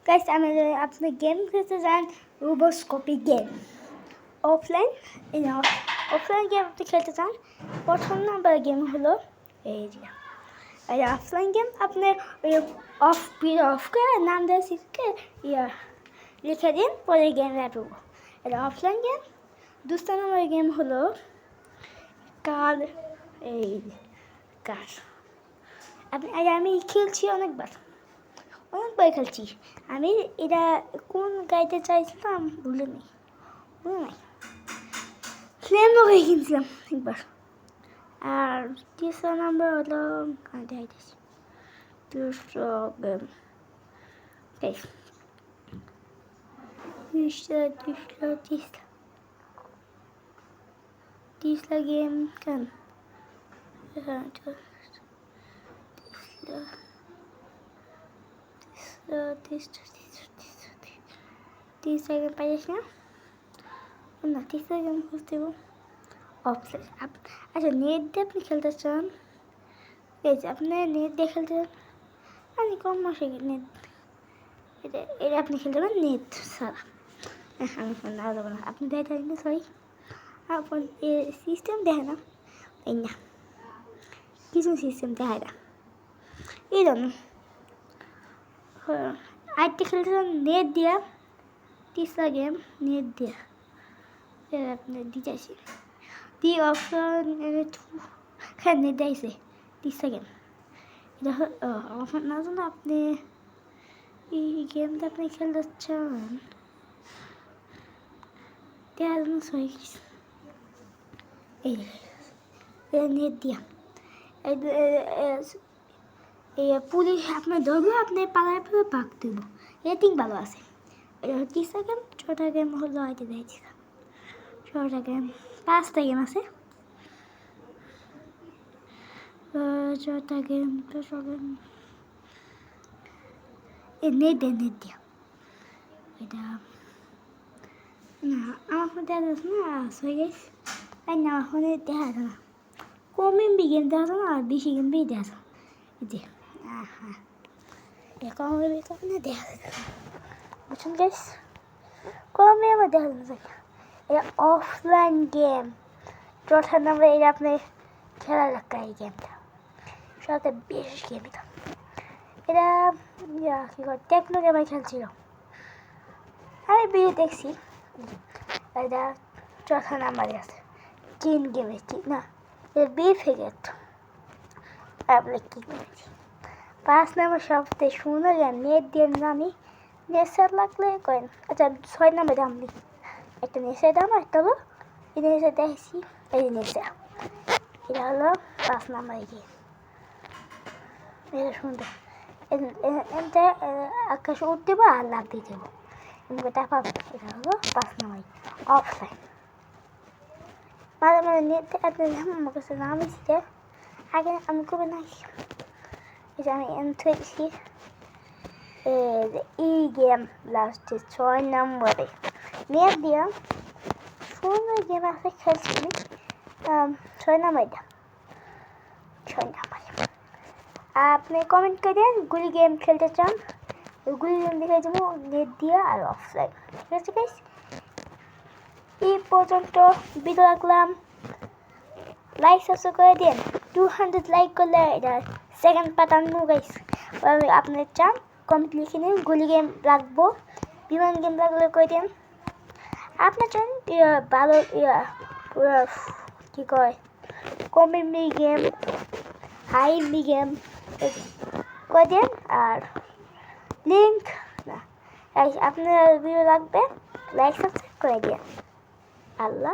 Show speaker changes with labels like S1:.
S1: Guys আমি আপনি game খেলতে যান রোবোস্কোপি গেম অফলাইন অফলাইন গেম আপনি খেলতে চান প্রথম নাম্বার গেম হলো এই যে অফলাইন গেম আপনার অফ করে নাম দিয়ে শিখে লিখে দিন পরে গেম রাখবো। এটা অফলাইন গেম। দুসরা নম্বর গেম হলো কার আমি খেলছি অনেকবার খেলছি। আমি এটা কোন গাইতে চাইছিলাম ভুলে নাই ফ্লেমও হয়ে কিনছিলাম একবার। আর তিসরা নাম্বার হলো तीसरा गेम kan तीसरा गेम पाइस ना तीसरा गेम খুঁজতে অফলাইন। আচ্ছা নেট দিয়ে আপনি খেলতে চান এই যে আপনি নেট দিয়ে খেলতে চান আমি কম মাসে নেট এটা আপনি খেলতে পারেন নেট ছাড়া। আমি ফোন দেওয়া যাবে না আপনি দেখে থাকেন সরি আপন সিস্টেম দেখে না এই না কিছু সিস্টেম দেখায় না এই জন্য আরেকটা খেলতে চান নেট দিয়া। তিসরা গেম নেট দিয়া আপনি দিতেছি দিয়ে অফলাইন হ্যাঁ নেট দিয়েছে। তিসরা গেম এটা অফলাইন না জানো আপনি এই গেমটা আপনি খেলতে চান দেওয়ার জন্য সহি এই নেট দিয়া এই পুলিশ আপনার ধরবো আপনি পালায় ফেলে ভাগ দেবো রেটিং ভালো আছে। এটা তিসরা গেম। ছটা গেম হলো হয়তো দেখছিলাম ছটা গেম 5টা গেম আছে ছটা গেম নেট দিয়া এটা না আমার ফোন দেখা যাচ্ছে না হয়ে গেছে তাই না আমার ফোনে দেখা যায় না কম এমবি গেম দেখা যায় না আর বেশি গেম বি দেখা যায় যে হ্যাঁ কম এমবি কারণে দেখা যায় বুঝছেন গাইস কম এমবি দেখা যায় এটা অফলাইন গেম। চৌথা নাম্বার এটা আপনি খেলা রাখা এই গেমটা সবচেয়ে বেশ গেম এটা কি করে টেকনো গেমে খেলছিল আমি ভিডিও দেখছি। এটা চৌথা নাম্বারে আছে কিন গেমে কি না এটা বিফ হয়ে গেত আপনি কি করেছি 5 নাম্বার সবচেয়ে সুন্দর গেম নেট দিয়ে নামি নেশার লাগলে করেন। আচ্ছা 6 নাম্বার দাম দিই একটা নেশার দাম একটা হলো এই নেশা দেখছি এই নেশা এটা হলো 5 নাম্বার গেম এটা সুন্দর এটা আকাশে উঠতে দেবো আর লাভ দিয়ে দেবো টাকা এটা হলো 5 নাম্বার অফলাইন। মাঝে মাঝে নেট আমার কাছে নাম এসেছে আগে আমি কবে নাই এটা আমি এনথেছি এই গেম লাস্টে 6 নম্বরে নেট দিয়া সুন্দর গেম আছে খেলছি 6 নাম্বারটা 6 নাম্বার। আপনি কমেন্ট করেন গুলি গেম খেলতে চান গুলি গেম দেখে যাবো নেট দিয়া আর অফলাইন ঠিক আছে গাইস। এই পর্যন্ত ভিডিও রাখলাম লাইক সাবস্ক্রাইব করে দিন 200 লাইক করলে এটা সেকেন্ড পার্ট আনবো গাইস। আপনি চান কমেন্ট লিখে নিন গুলি গেম রাখবো বিমান গেম রাখলে করে দিন আপনার চান ভালো কি কয় কমেডি গেম হাই গেম করে দিন আর লিঙ্ক না আপনার ভিডিও লাগবে লাইক সাবস্ক্রাইব করে দিন। আল্লাহ